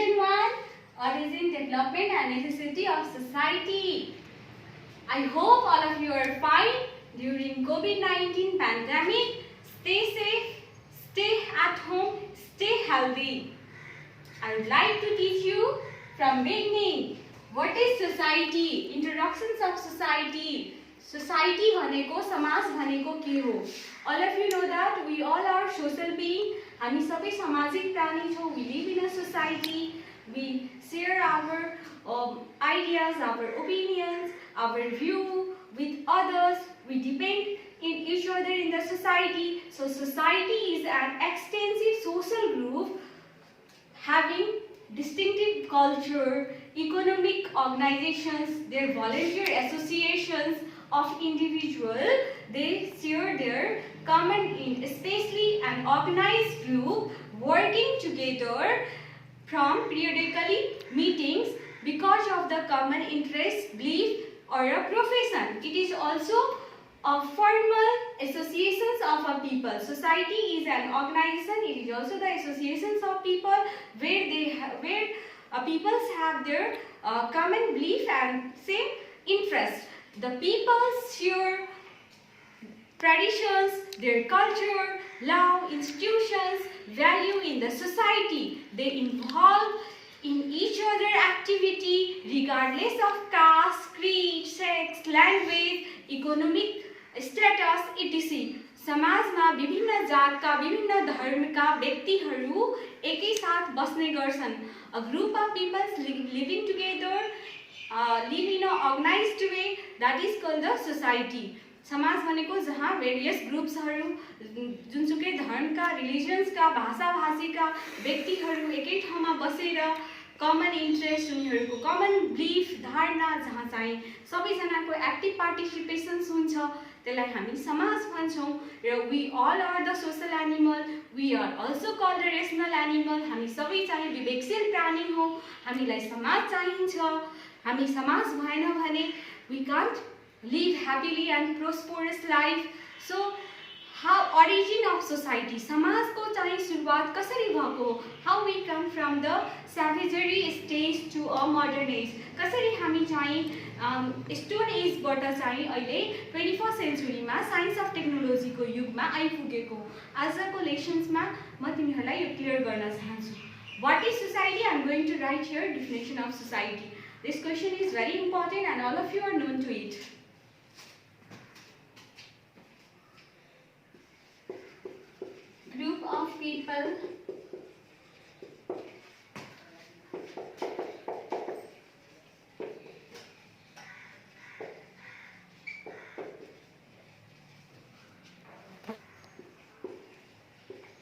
Lesson 1, Origin, Development and Necessity of Society. I hope all of you are fine during COVID-19 pandemic. Stay safe, stay at home, stay healthy. I would like to teach you from beginning. What is society? Introductions of society. Society भनेको समाज भनेको के हो? All of you know that we all are social being. हामी सबै सामाजिक प्राणी छौं. We live in a society. We share our ideas, our opinions, our view with others. We depend in each other in the society. So society is an extensive social group having distinctive culture, economic organizations, their volunteer associations of individuals. They share their common in especially an organized group working together from periodically meetings because of the common interest, belief or a profession. It is also a formal associations of a people. Society is an organization. It is also the associations of people where peoples have their common belief and same interest. The people share traditions, their culture, law, institutions, value in the society. They involve in each other activity regardless of caste, creed, sex, language, economic status, etc. समाजमा विभिन्न जातका विभिन्न धर्मका व्यक्तिहरू एकै साथ बस्ने गर्छन्. A group of people living together live in an organized way, that is called the society. समाज भनेको जहाँ वेरियस ग्रुप्सहरू जुनसुकै धर्मका, रिलिजन्सका, भाषाभाषीका व्यक्तिहरू एकै ठाउँमा बसेर कमन इन्ट्रेस्ट, उनीहरूको कमन बिलिफ, धारणा जहाँ चाहिँ सबैजनाको एक्टिभ पार्टिसिपेसन्स हुन्छ, त्यसलाई हामी समाज भन्छौँ. र we all are the social animal, we are also called the rational animal. हामी सबै चाहिँ विवेकशील प्राणी हौँ. हामीलाई समाज चाहिन्छ. हामी समाज भएन भने we can't live happily and prosperous life. So how origin of society, समाजको चाहिँ सुरुवात कसरी भएको? How we come from the savagery stage to a modern age. कसरी हामी चाहिँ स्टोन एजबाट चाहिँ अहिले 21st सेन्चुरीमा साइन्स अफ टेक्नोलोजीको युगमा आइपुगेको. आजको लेसन्समा म तिमीहरूलाई यो क्लियर गर्न चाहन्छु. What is society? I am going to write here definition of society. This question is very important and all of you are known to it. Group of people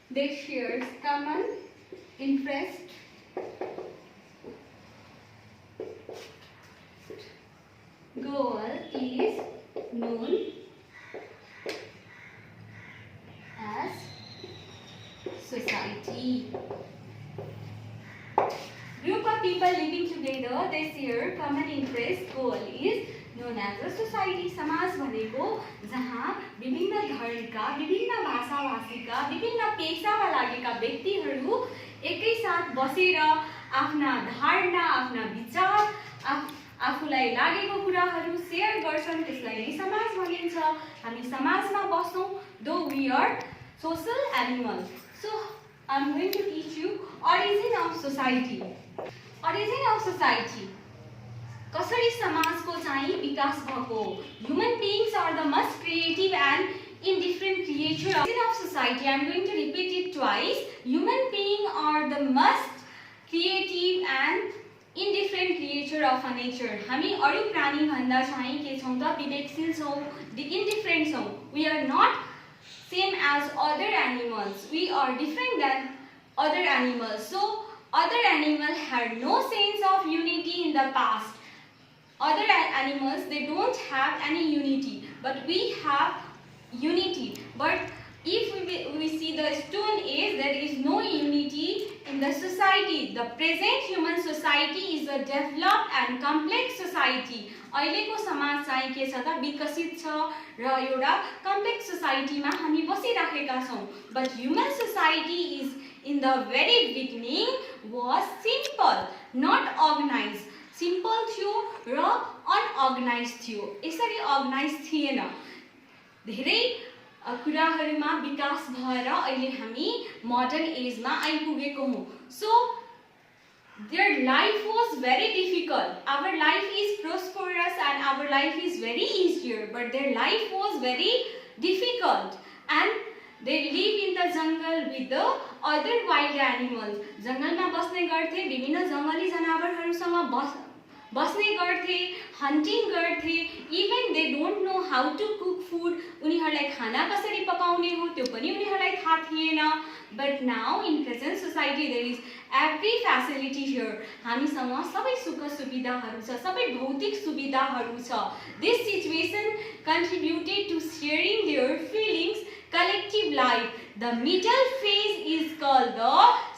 they share common interest, goal is known as society. Group of people living together, they share common interest, goal is known as a society. समाज भनेको जहाँ विभिन्न धर्मका, विभिन्न भाषाभाषीका, विभिन्न पेशामा लागेका व्यक्तिहरू एकै साथ बसेर आफ्ना धारणा, आफ्ना विचार, आफूलाई लागेको कुराहरू शेयर गर्छन्. त्यसलाई नै समाज भनिन्छ. हामी समाजमा बस्छौं. Though we are social animals. So I am going to teach you origin of society. Origin of society. कसरी समाजको चाहिँ विकास भएको? Human beings are the most creative and indifferent creature. Origin of society. I am going to repeat it twice. Human beings are the most creative and indifferent creature of a nature. हामी अरू प्राणी भन्दा चाहिँ के छौं त? विवेकशील छौं, indifferent छौं. We are not same as other animals. We are different than other animals. So other animals had no sense of unity in the past. Other animals, they don't have any unity, but we have unity. But if we see the stone age, there is no unity in the society. The present human society is a developed and complex society. अहिलेको समाज चाहिँ के छ त? विकसित छ र एउटा कम्प्लेक्स सोसाइटीमा हामी बसिराखेका छौं. But human society is in the very beginning was simple, not organized. Simple थियो र unorganized थियो. यसरी organized थिएन. धेरै कुराहरुमा विकास भएर अहिले हामी modern age मा आइपुगेको हौं. So their life was very difficult. Our life is prosperous and our life is very easier, but their life was very difficult, and they live in the jungle with the other wild animals. जंगलमा बस्ने गर्थे, विभिन्न जंगली जनावरहरुसँग बस्ने गर्थे, hunting गर्थे. Even they don't know how to cook food. उनीहरुलाई खाना कसरी पकाउने हो त्यो पनि उनीहरुलाई थाहा थिएन. But now in present society there is every facility here. हामीसँग सबै सुख सुविधाहरु छ, सबै भौतिक सुविधाहरु छ. This situation contributed to sharing their feelings, collective life. The middle phase is called the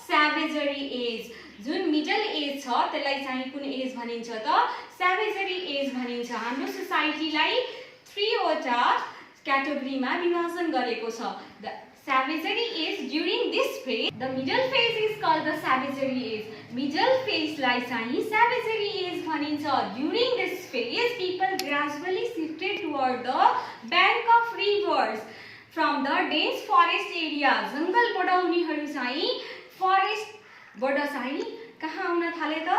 savagery age. जुन मिडल एज छ त्यसलाई चाहिँ कुन एज भनिन्छ त? savagery एज भनिन्छ. हाम्रो सोसाइटीलाई 3 वटा क्याटेगोरीमा विभाजन गरेको छ. The savagery age, during this phase, the middle phase is called the savagery age. Middle phase लाई चाहिँ savagery age भनिन्छ. During this phase, people gradually shifted toward the bank of rivers from the dense forest area. जंगलबाट उनीहरु चाहिँ forest बाट चाहिँ कहाँ आउन थाले त?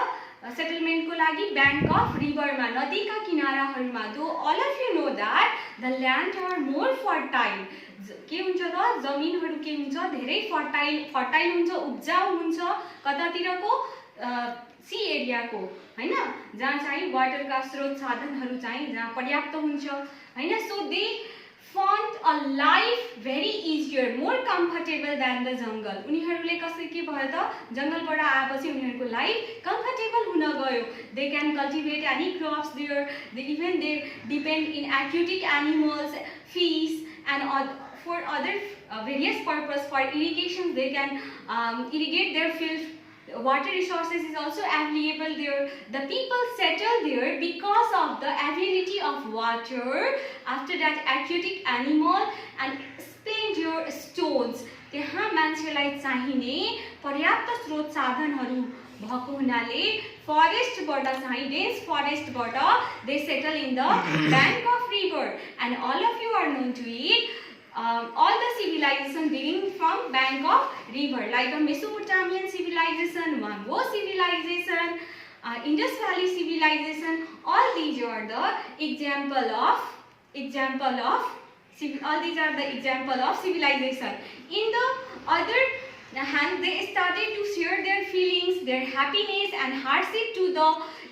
सेटलमेन्ट को लागि बैंक अफ रिभरमा, नदीका किनाराहरुमा. दो all of you know that the land are more fertile. के हुन्छ त? जमिनहरु के हुन्छ? धेरै फर्टाइल हुन्छ, उब्जाउ हुन्छ. कतातिरको? सी एरियाको, हैन? जहाँ चाहिँ वाटरका स्रोत साधनहरु चाहिँ जहाँ पर्याप्त हुन्छ, हैन? So they found a life very easier, more comfortable than the jungle. उनीहरुले कसरी के भयो त? जंगलबाट आएपछि उनीहरुको लाइफ कम्फर्टेबल हुन गयो. They can cultivate any crops there. They depend in aquatic animals, fish, and for other various purpose. For irrigation, they can irrigate their fields. Water resources is also available there. The people settle there because of the availability of water. After that, aquatic animal and splendid stones. त्यहाँ मान्छेलाई चाहिने पर्याप्त स्रोत साधनहरु भएको हुनाले फरेस्टबाट चाहिँ dense फरेस्टबाट they settle in the bank of river, and all of you are known to it. All the civilization beginning from bank of river, like the Mesopotamian civilization, Mongol civilization, Indus Valley civilization. All these are the example of civilization. In the other hand, they started to share their feelings, their happiness and hardship to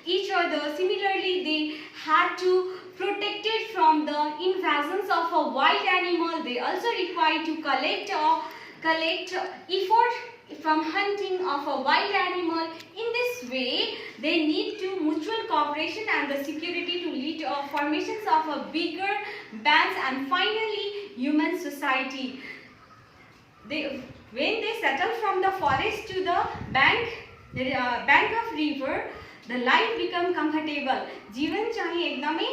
each other. Similarly, they had to protected from the invasions of a wild animal. They also required to collect effort from hunting of a wild animal. In this way, they need to mutual cooperation and the security to lead to formations of a bigger bands and finally human society. When they settle from the forest to the bank of river, the life become comfortable. जीवन चाहिँ एकदमै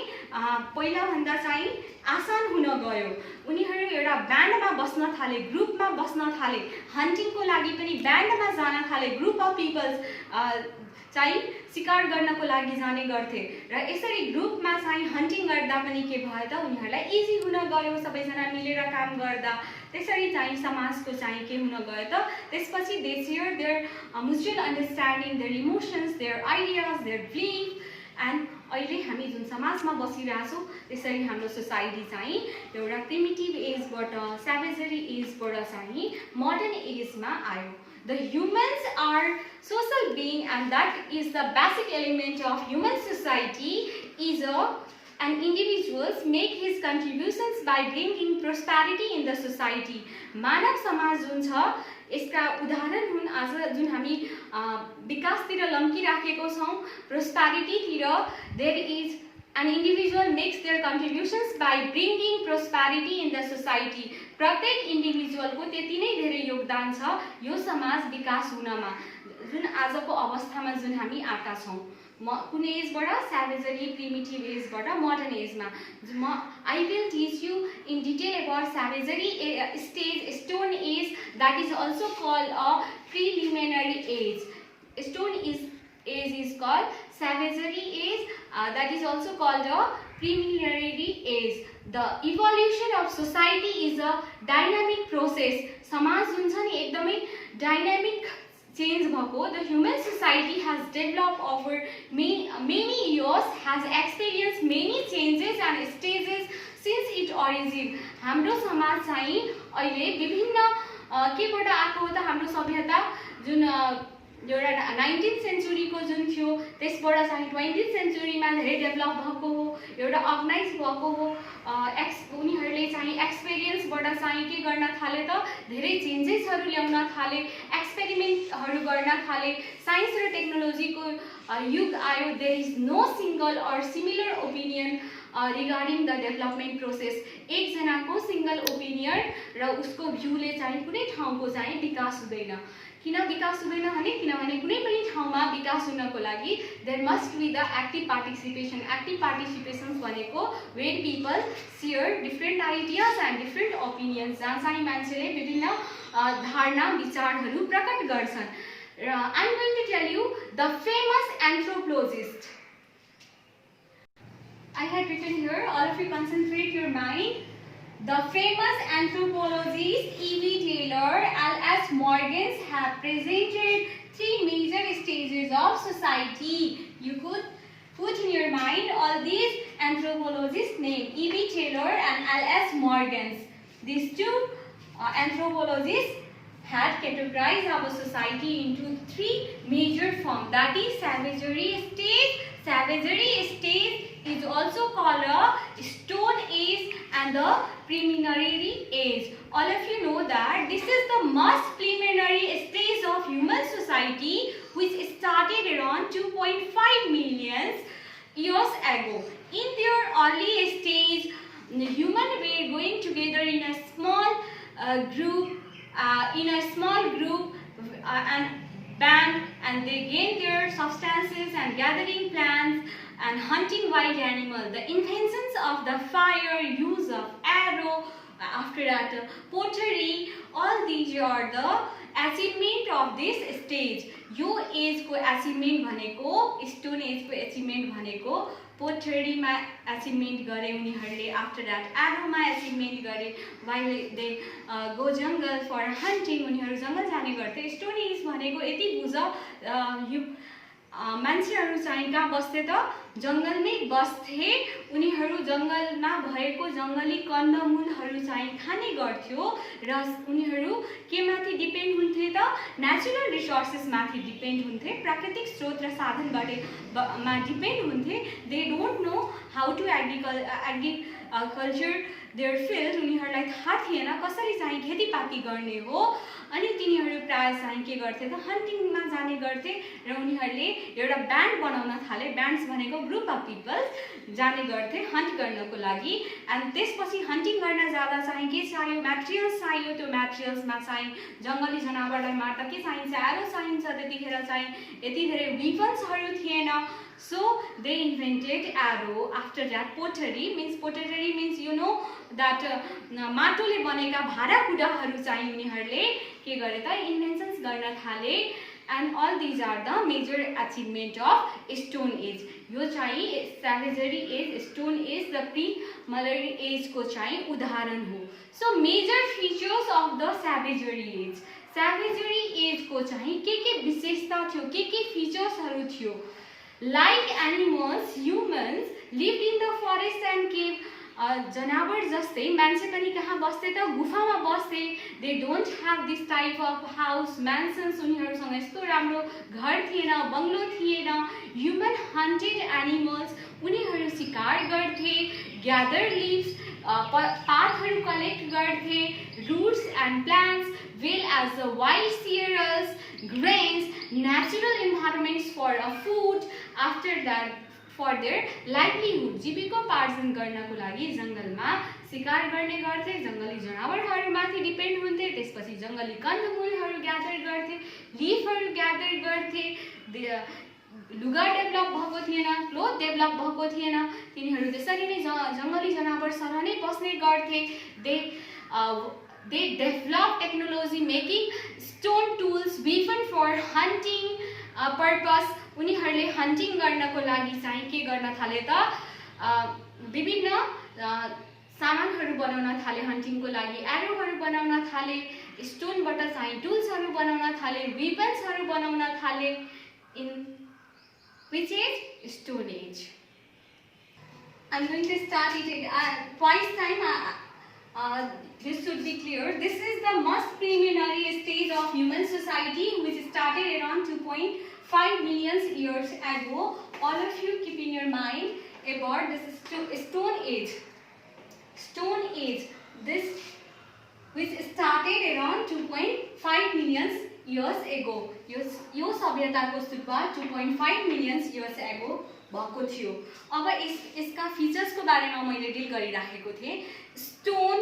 पहिला भन्दा चाहिँ आसान हुन गयो. उनीहरु एउटा ब्यान्डमा बस्न थाले, ग्रुपमा बस्न थाले. हन्टिङको लागि पनि ब्यान्डमा जान थाले. ग्रुप अफ पिपल्स चाहिँ शिकार गर्नको लागि जाने गर्थे र यसरी ग्रुपमा चाहिँ हन्टिङ गर्दा पनि के भयो त? उनीहरुलाई इजी हुन गयो सबैजना मिलेर काम गर्दा. त्यसरी चाहिँ समाजको चाहिँ के हुन गयो त? त्यसपछि they share their mutual understanding, their emotions, their ideas, their belief. and अहिले हामी जुन समाजमा बसिरहेका छौं त्यसरी हाम्रो सोसाइटी चाहिँ एउटा प्रिमिटिभ एजबाट सैवेजरी एजबाट चाहिँ मोडर्न एजमा आयो. The humans are social being, and that is the basic element of human society. An individuals make his contributions by bringing prosperity in the society. मानव समाज जुन छ यसका उदाहरण हुन् आज जुन हामी विकासतिर लम्किराखेको छौं, prosperity तिर. There is an individual makes their contributions by bringing prosperity in the society. प्रत्येक इन्डिभिजुअलको त्यति नै धेरै योगदान छ यो समाज विकास हुनमा, जुन आजको अवस्थामा जुन हामी आएका छौं. कुन एजबाट सैवेजरी प्रिमिटिभ एजबाट मडर्न एजमा I will teach you in detail about savagery stage, stone age, that is also called a preliminary age. Stone age is called savagery age, that is also called a preliminary age. The evolution of society is a dynamic process. समाज जुन छ नि एकदमै dynamic change bhako. The human society has developed over many years, has experienced many changes and stages since its origin. हाम्रो समाज चाहिँ अहिले विभिन्न केबाट आएको हो त हाम्रो सभ्यता जुन एउटा 19th सेन्चुरी को जुन थियो त्यसबाट चाहिँ 20th सेन्चुरीमा धेरै डेभलप भएको हो, एउटा अर्गनाइज भएको हो। उनीहरूले चाहिँ एक्सपिरियन्सबाट चाहिँ के गर्न थाले त धेरै चेन्जेसहरू ल्याउन थाले, एक्सपेरिमेन्टहरू गर्न थाले, साइन्स र टेक्नोलोजीको युग आयो। देयर इज नो सिंगल और similar opinion regarding the development process. एकजनाको सिंगल ओपिनियन र उसको भ्यूले चाहिँ कुनै ठाउँको चाहिँ विकास हुँदैन। किन विकास हुँदैन भने किनभने कुनै पनि ठाउँमा विकास हुनको लागि there must be the active participation. Active participation भनेको when people share different ideas and different opinions, जहाँ चाहिँ मान्छेले विभिन्न धारणा विचारहरू प्रकट गर्छन्। र I am going to tell you the famous anthropologist. I had written here, all of you concentrate your mind. The famous anthropologists E.V. Taylor and S. Morgan have presented three major stages of society. You could put in your mind all these anthropologists' names, E.V. Taylor and L.S. Morgan. These two anthropologists had categorized our society into three major forms. That is savagery stage. Savagery stage is also called a stone age and the preliminary age. All of you know that this is the most preliminary stage of human society, which started around 2.5 million years ago. In their early stage, the human were going together in a small group, and band, and they gained their substances and gathering plants and hunting wild animals. The inventions of the fire, use of arrow, after that pottery, all these are the achievement of this stage. यो as को achievement भनेको, stone age को achievement भनेको पोटरीमा achievement गरे उनीहरूले, after that aroma achievement गरे, while they go जंगल for hunting, उनीहरू जंगल जाने गर्थे। स्टोन एज भनेको यति बुझ मान्छेहरू चाहिँ कहाँ बस्थे त जंगलमै बस्थे। उनीहरू जंगलमा भएको जंगली कन्दमूलहरू चाहिँ खाने गर्थ्यो र उनीहरू के माथि डिपेन्ड हुन्थे त नेचुरल रिसोर्सेस माथि डिपेन्ड हुन्थे, प्राकृतिक स्रोत र साधनबाट मा डिपेन्ड हुन्थे। They don't know how to agriculture their field, उनीहरूलाई थाहा थिएन कसरी चाहिँ खेतीपाती गर्ने हो। अनि तिनीहरू प्राय चाहिँ के गर्थे त हन्टिङमा जाने गर्थे र उनीहरूले एउटा ब्यान्ड बनाउन थाले। ब्यान्ड्स भनेको ग्रुप अफ पिपल जाने गर्थे हन्ट गर्नको लागि। एन्ड त्यसपछि हन्टिङ गर्न जाँदा चाहिँ के चाहियो, म्याटेरियल्स चाहियो। त्यो म्याटेरियल्समा चाहिँ जङ्गली जनावरलाई मार्दा के चाहिन्छ, एरो चाहिन्छ। त्यतिखेर चाहिँ यति धेरै वेपन्सहरू थिएन। So they invented arrow. After that pottery means you know that माटोले बनेका भाँडाकुँडाहरू चाहिँ उनीहरूले के गरे त इन्भेन्सन्स गर्न थाले। and all these are the major achievement of stone age. यो चाहिँ savagery age, stone age, the pre-Malarian age को चाहिँ उदाहरण हो। So major features of the savagery age. Savagery age को चाहिँ के विशेषता थियो, के featuresहरू थियो। Like animals, humans lived in the forest and cave. जनावर जस्तै मान्छे पनि कहाँ बस्थे त गुफामा बस्थे। They don't have this type of house, mansions. उनीहरूसँग यस्तो राम्रो घर थिएन, बङ्गलो थिएन। Human hunted animals. उनीहरू शिकार गर्थे, gather leaves, पातहरू कलेक्ट गर्थे, roots and plants, well as the wild cereals, grains, natural environments for a food. After that, for their livelihood, जीविकोपार्जन गर्नको लागि जंगलमा शिकार गर्ने गर्थे, जंगली जनावरहरूमाथि डिपेन्ड हुन्थे। त्यसपछि जंगली कन्दमूलहरू ग्यादर गर्थे, लिफहरू ग्यादर गर्थे। लुगा डेभलप भएको थिएन, क्लोथ डेभलप भएको थिएन, तिनीहरू त्यसरी नै जङ्गली जनावरसँग नै बस्ने गर्थे। They developed technology making stone tools, weapon for hunting purpose. उनीहरूले हन्टिङ गर्नको लागि चाहिँ के गर्न थाले त विभिन्न सामानहरू बनाउन थाले हन्टिङको लागि, एरोहरू बनाउन थाले, स्टोनबाट चाहिँ टुल्सहरू बनाउन थाले, वेपन्सहरू बनाउन थाले। In which age? Stone Age. I'm going to start it twice time. This should be clear. This is the most preliminary stage of human society, which started around 2.5 million years ago. All of you keep in your mind about this Stone Age. Stone Age. This which started around 2.5 million years ago. यो सभ्यताको सुरुवात 2.5 million years ago भएको थियो। अब यसका फिचर्सको बारेमा मैले deal गरिराखेको थिएँ। Stone,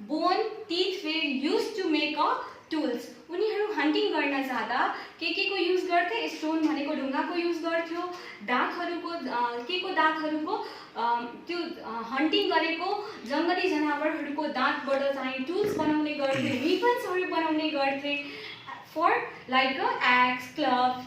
bone, teeth were used to make a tools. उनीहरू हन्टिङ गर्न जाँदा के को युज गर्थे? स्टोन भनेको ढुङ्गाको युज गर्थ्यो, दाँतहरूको दाँतहरूको त्यो हन्टिङ गरेको जङ्गली जनावरहरूको दाँतबाट चाहिँ टुल्स बनाउने गर्थे, वेपन्सहरू बनाउने गर्थे। For like a axe, club,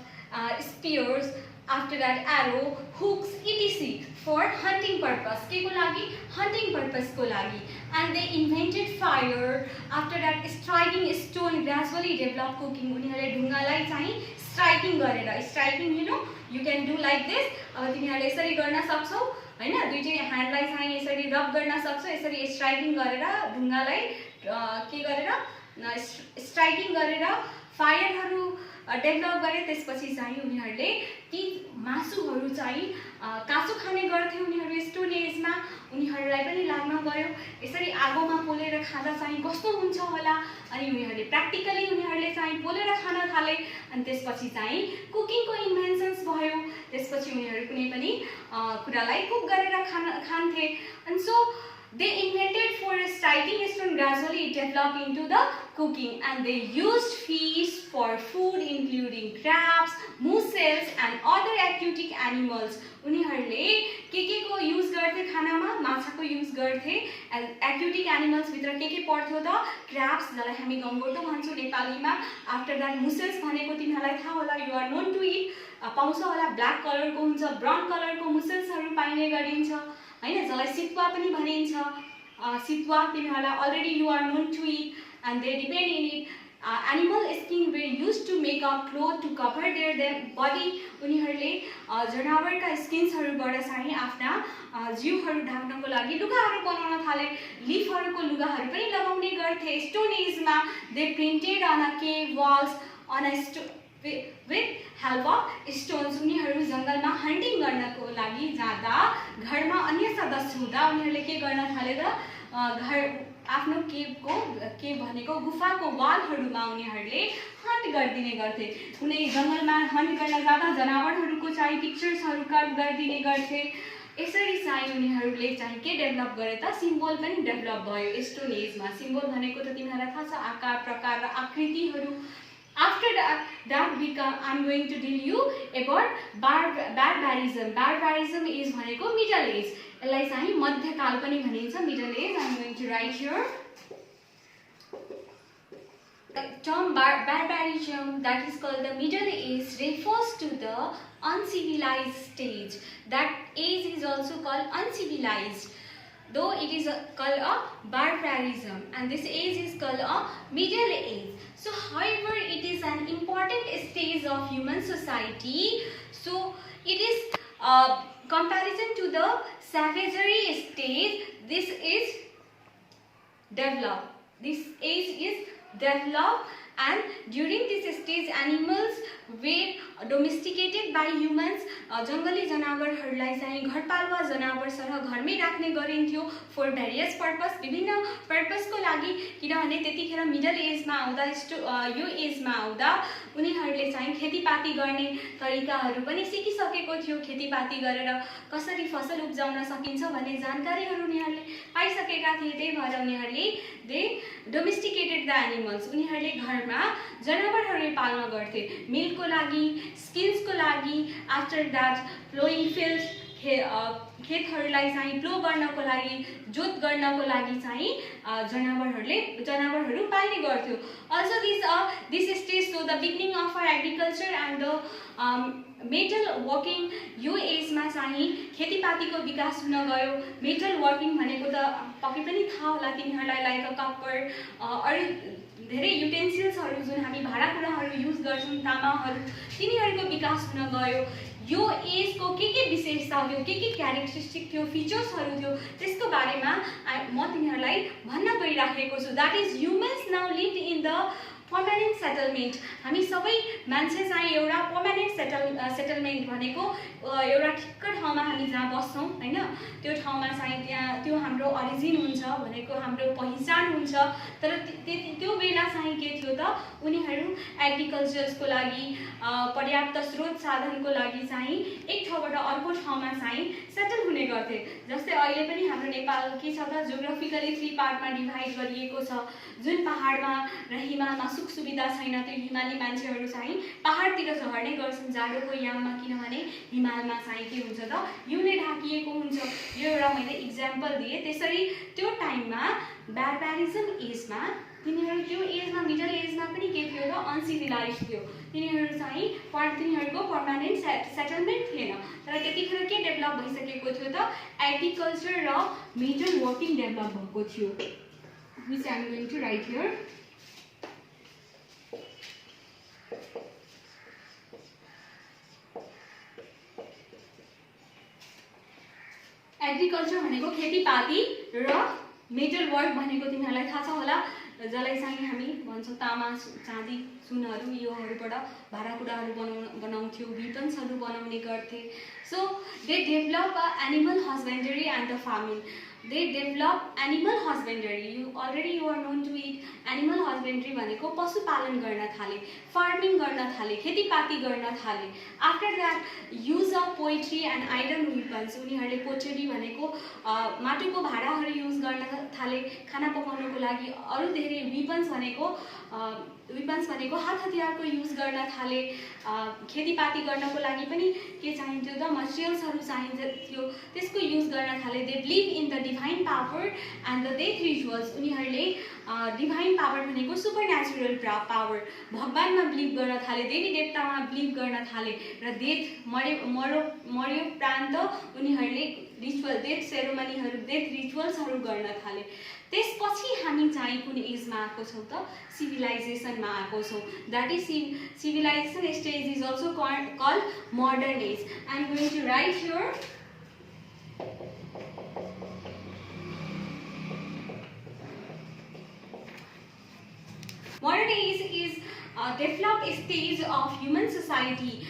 spears, after that arrow, hooks, etc. For hunting purpose. के को लागि? Hunting purpose को लागि. And they invented fire. After that, striking stone gradually developed cooking. उनीहरूले ढुङ्गालाई चाहिँ striking गरेर, striking you know, you can do like this. अब तिमीहरूले यसरी गर्न सक्छौ, हैन? दुईटै ह्यान्डलाई चाहिँ यसरी रब गर्न सक्छौ, यसरी स्ट्राइकिङ गरेर ढुङ्गालाई के गरेर स्ट्राइकिङ गरेर फायरहरू डेभलप गरे। त्यसपछि चाहिँ उनीहरूले ती मासुहरू चाहिँ काँचो खाने गर्थे। उनीहरू स्टोन एजमा उनीहरूलाई पनि लाग्न गयो यसरी आगोमा पोलेर खाँदा चाहिँ कस्तो हुन्छ होला, अनि उनीहरूले प्र्याक्टिकली उनीहरूले चाहिँ पोलेर खान थाले। अनि त्यसपछि चाहिँ कुकिङको इन्भेन्सन्स भयो। त्यसपछि उनीहरू कुनै पनि कुरालाई कुक गरेर खान्थे। अनि so they invented for striking stone gradually developed into the cooking, and they used fish for food including crabs, mussels and other aquatic animals. उनीहरूले के को युज गर्थे खानामा? माछाको युज गर्थे। एक्वाटिक एनिमल्स भित्र के पर्थ्यो त? क्र्याब्स, जसलाई हामी गङ्गोटो भन्छौँ नेपालीमा। आफ्टर द्याट मुसेल्स भनेको तिमीहरूलाई थाहा होला, you are known to it, पाउँछ होला। ब्ल्याक कलरको हुन्छ, ब्राउन कलरको मुसेल्सहरू पाइने गरिन्छ, हैन? जसलाई सितुवा पनि भनिन्छ। सितुवा तिमीहरूलाई already you are known to it, and they depend in it. Animal skin were use to make a cloth to cover their body. उनीहरूले जनावरका स्किन्सहरूबाट चाहिँ आफ्ना जिउहरू ढाक्नको लागि लुगाहरू बनाउन थाले। लिफहरूको लुगाहरू पनि लगाउने गर्थे। स्टोन एजमा they printed on a cave walls on a with help of stones. उनीहरू जङ्गलमा हन्टिङ गर्नको लागि जाँदा घरमा अन्य सदस्य हुँदा उनीहरूले के गर्न थाले त? घर आफ्नो केभ भनेको गुफाको वालहरूमा उनीहरूले हन्ट गरिदिने गर्थे। कुनै जङ्गलमा हन्ट गर्न जाँदा जनावरहरूको चाहिँ पिक्चर्सहरू कट गरिदिने गर्थे। यसरी चाहिँ उनीहरूले चाहिँ के डेभलप गरे त? सिम्बल पनि डेभलप भयो स्टोन एजमा। सिम्बल भनेको त तिमीहरूलाई थाहा छ, आकार प्रकार र आकृतिहरू। After that I'm going to tell you about barbarism. Barbarism is भनेको middle age. यसलाई चाहिँ मध्यकाल पनि भनिन्छ, middle age. I'm going to write here. The term barbarism, that is called the middle age, refers to the uncivilized stage. That age is also called uncivilized, though it is called a barbarism, and this age is called a middle age. So however, it is an important stage of human society. So it is comparison to the savagery stage. This is developed. This age is developed, and during this stage animals were domesticated by humans. जङ्गली जनावरहरूलाई चाहिँ घरपालुवा जनावरसँग घरमै राख्ने गरिन्थ्यो for various purpose, विभिन्न पर्पसको लागि। किनभने त्यतिखेर मिडल एजमा आउँदा यो एजमा आउँदा उनीहरूले चाहिँ खेतीपाती गर्ने तरिकाहरू पनि सिकिसकेको थियो। खेतीपाती गरेर कसरी फसल उब्जाउन सकिन्छ भन्ने जानकारीहरू उनीहरूले पाइसकेका थिए। त्यही भएर उनीहरूले दे डोमेस्टिकेटेड द एनिमल्स। उनीहरूले घरमा जनावरहरू पाल्न गर्थे। मिल्क ग्रोइङको लागि, स्किन्सको लागि, आफ्टर द्याट फ्लोइङ फिल्ड खेतहरूलाई चाहिँ प्लो गर्नको लागि, जोत गर्नको लागि चाहिँ जनावरहरू पाल्ने गर्थ्यो। Also this stage so the beginning of our agriculture and the metal working. यो एजमा चाहिँ खेतीपातीको विकास हुन गयो। मेटल वर्किङ भनेको त पक्कै पनि थाहा होला तिमीहरूलाई, लाइक कप्पर, अरू धेरै युटेन्सिल्सहरू जुन हामी भाँडाकुँडाहरू युज गर्छौँ, तामाहरू, तिनीहरूको विकास हुन गयो। यो एजको के विशेषता थियो, के क्यारेक्टरिस्टिक थियो, फिचर्सहरू थियो, त्यसको बारेमा म तिमीहरूलाई भन्न गइराखेको छु। That is humans now live in the permanent settlement. हामी सबै मान्छे चाहिँ एउटा पर्मानेन्ट सेटलमेन्ट भनेको एउटा ठिक्क ठाउँमा हामी जहाँ बस्छौँ होइन, त्यो ठाउँमा चाहिँ त्यहाँ त्यो हाम्रो अरिजिन हुन्छ भनेको हाम्रो पहिचान हुन्छ। तर त्यो बेला चाहिँ के थियो त, उनीहरू एग्रिकल्चर्सको लागि, पर्याप्त स्रोत साधनको लागि चाहिँ एक ठाउँबाट अर्को ठाउँमा चाहिँ सेटल हुने गर्थे। जस्तै अहिले पनि हाम्रो नेपाल के छ त, जियोग्राफिकली 3 पार्टमा डिभाइड गरिएको छ। जुन पहाडमा र हिमालमा सुख सुविधा छैन, त्यो हिमाली मान्छेहरू चाहिँ पहाडतिर झर्ने गर्छन् जाडोको याममा, किनभने हिमालमा चाहिँ के हुन्छ त, हिउँले ढाकिएको हुन्छ। यो एउटा मैले इक्जाम्पल दिएँ। त्यसरी त्यो टाइममा बार्बारिजम एजमा तिनीहरू, त्यो एजमा मिडल एजमा पनि के थियो त, अनसिभिलाइज थियो। तिनीहरूको पर्मानेन्ट सेटलमेन्ट थिएन। तर त्यतिखेर के डेभलप भइसकेको थियो त, एग्रिकल्चर र मेटल वर्किङ डेभलप भएको थियो। Which I am going to write here. Agriculture भनेको खेतीपाती र मेटल वर्क भनेको तिमीहरूलाई थाहा छ होला, जसलाई चाहिँ हामी भन्छौँ तामा, चाँदी, सुनहरू, योहरूबाट भाँडाकुँडाहरू बनाउँथ्यो, वेपन्सहरू बनाउने गर्थे। So they develop animal husbandry and the farming. They develop animal husbandry. You are known to it. Animal husbandry भनेको पशुपालन गर्न थाले, फार्मिङ गर्न थाले, खेतीपाती गर्न थाले। After that use of poetry and iron weapons. उनीहरूले पोटरी भनेको माटोको भाँडाहरू युज गर्न थाले खाना पकाउनको लागि। अरू धेरै वेपन्स भनेको हात हतियारको युज गर्न थाले। खेतीपाती गर्नको लागि पनि के चाहिन्थ्यो त, मटेरियल्सहरू चाहिन्थ्यो, त्यसको युज गर्न थाले। They believe in the divine power and the death rituals. उनीहरूले डिभाइन पावर भनेको सुपर नेचुरल पावर, भगवानमा बिलिभ गर्न थाले, देवी देवतामा बिलिभ गर्न थाले। र डेथ मर्यो प्रान्त उनीहरूले रिचुअल, डेथ सेरोमनीहरू, डेथ रिचुअल्सहरू गर्न थाले। त्यसपछि हामी चाहिँ कुन एजमा आएको छौँ त, सिभिलाइजेसनमा आएको छौँ। That is civilization stage is also called modern age. I am going to write here. Modern age is a developed stage of human society.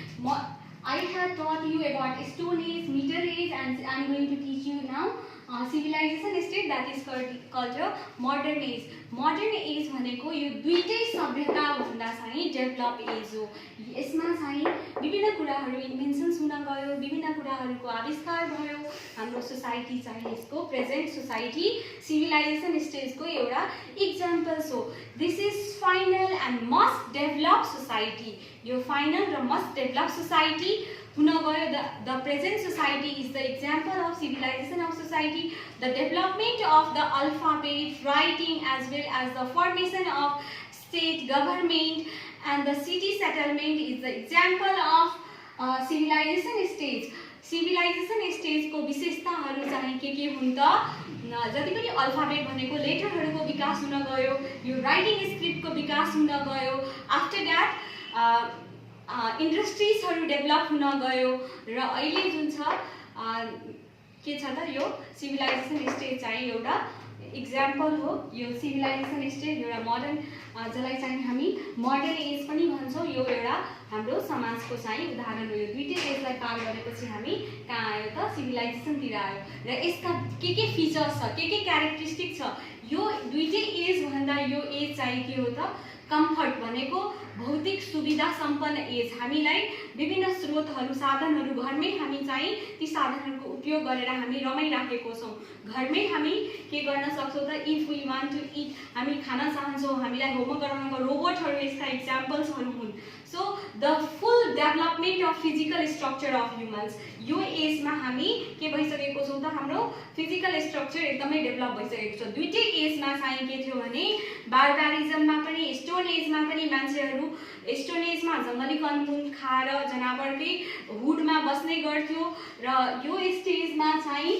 I have taught you about Stone Age, Middle Age, and I am going to teach you now civilization state, that is called modern age. Modern age भनेको यो दुईटै सभ्यता भन्दा चाहिँ develop as हो। यसमा चाहिँ विभिन्न कुराहरू इन्भेन्सन्स हुन गयो, विभिन्न कुराहरूको आविष्कार भयो। हाम्रो सोसाइटी चाहिँ यसको प्रेजेन्ट सोसाइटी सिभिलाइजेसन स्टेजको एउटा इक्जाम्पल्स हो। This is final and must develop society. यो फाइनल र मस्ट डेभलप सोसाइटी हुन गयो। The present society is the example of civilisation of society. The development of the alphabet, writing as well as the formation of state government and the city settlement is the example of civilisation stage. Civilisation स्टेजको विशेषताहरू चाहिँ के हुन् त, जति पनि alphabet भनेको लेटरहरूको विकास हुन गयो, यो राइटिङ स्क्रिप्टको विकास हुन गयो। आफ्टर द्याट इन्डस्ट्रिजहरू डेभलप हुन गयो। र अहिले जुन छ के छ त, यो सिभिलाइजेसन स्टेज चाहिँ एउटा इक्जाम्पल हो। यो सिभिलाइजेसन स्टेज एउटा मोडर्न, जसलाई चाहिँ हामी मोडर्न एज पनि भन्छौँ, यो एउटा हाम्रो समाजको चाहिँ उदाहरण हो। यो दुईटै एजलाई पार गरेपछि हामी कहाँ आयो त, सिभिलाइजेसनतिर आयो। र यसका के फिचर्स छ, के क्यारेक्टरिस्टिक छ, यो दुईटै एज भन्दा यो एज चाहिँ के हो त, कम्फर्ट भनेको भौतिक सुविधा सम्पन्न एज। हामीलाई विभिन्न स्रोतहरू, साधनहरू घरमै हामी चाहिँ ती साधनहरूको उपयोग गरेर हामी रमाइराखेको छौँ। घरमै हामी के गर्न सक्छौँ त, if we want to eat, हामी खान चाहन्छौँ, हामीलाई होमवर्क गराउनको रोबोटहरू यसका इक्जाम्पल्सहरू हुन्। So the full development of physical structure of humans, यो एजमा हामी के भइसकेको छौँ त, हाम्रो फिजिकल स्ट्रक्चर एकदमै डेभलप भइसकेको छ। दुईटै एजमा चाहिँ के थियो भने बारबारिजममा पनि, स्टोन एजमा पनि मान्छेहरू स्टोन एजमा जङ्गली कन्दमुल खाएर जनावरकै हुडमा बस्ने गर्थ्यो, र यो स्टेजमा चाहिँ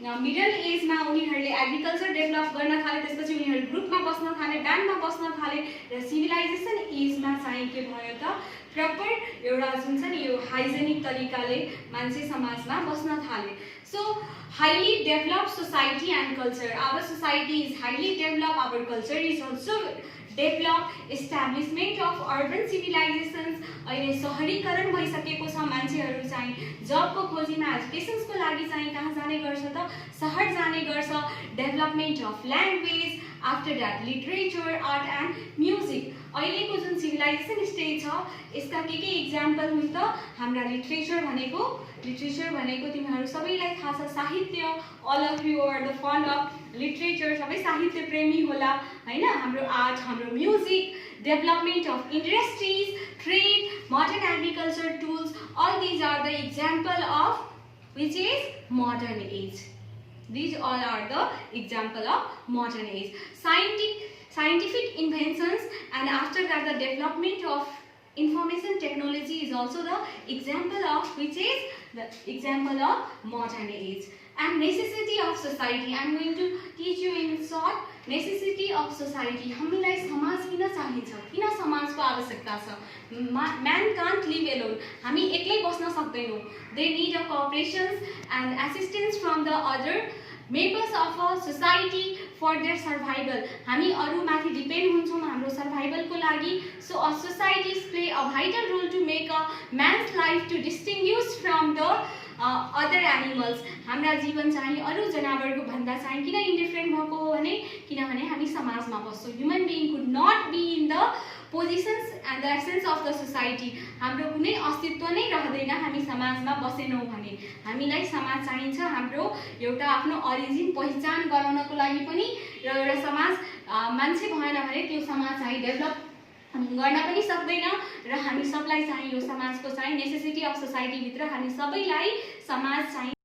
मिडल एजमा उनीहरूले एग्रिकल्चर डेभलप गर्न थाले, त्यसपछि उनीहरू ग्रुपमा बस्न थाले, ब्यान्डमा बस्न थाले, र सिभिलाइजेसन एजमा चाहिँ के भयो त, प्रपर एउटा जुन छ नि यो हाइजेनिक तरिकाले मान्छे समाजमा बस्न थाले। So highly developed society and culture, our society is highly developed, our culture is also developed, establishment of urban civilizations, अहिले शहरीकरण भइसकेको छ, मान्छेहरू चाहिँ जबको खोजीमा एजुकेसन्सको लागि चाहिँ कहाँ जाने गर्छ त, सहर जाने गर्छ। Development of language, after that literature, art and music. अहिलेको जुन सिभिलाइजेसन स्टेज छ यसका के इक्जाम्पल हुन् त, हाम्रा लिटरेचर भनेको तिमीहरू सबैलाई थाहा छ, साहित्य, all of you are the fond of literature, सबै साहित्य प्रेमी होला हैन। हाम्रो आर्ट, हाम्रो music, development of industries, trade, modern agriculture tools, all these are the example of which is modern age. These all are the example of modern age. Scientific inventions, and after that the development of information technology is also the example of which is the example of modern age. And necessity of society, I am going to teach you in short necessity of society. हामीलाई समाज किन चाहिन्छ, किन समाजको आवश्यकता छ। Man can't live alone, हामी एक्लै बस्न सक्दैनौँ। They need a cooperation and assistance from the other members of a society for their survival. हामी अरूमाथि डिपेन्ड हुन्छौँ हाम्रो सर्भाइभलको लागि। So a societies play a vital role to make a man's life to distinguish from the other animals. हाम्रा जीवन चाहिँ अरू जनावरको भन्दा चाहिँ किन इन्डिफरेन्ट भएको हो भने किनभने हामी समाजमा बस्छौँ। Human being could not be in the positions and the essence of the society. हाम्रो कुनै अस्तित्व नै रहँदैन हामी समाजमा बसेनौँ भने। हामीलाई समाज चाहिन्छ हाम्रो एउटा आफ्नो अरिजिन पहिचान गराउनको लागि पनि, र एउटा समाज मान्छे भएन भने त्यो समाज चाहिँ डेभलप गर्न पनि सक्दैन। र हामी सबलाई चाहिँ यो समाजको चाहिँ नेसेसिटी अफ सोसाइटी भित्र हामी सबैलाई समाज चाहिँ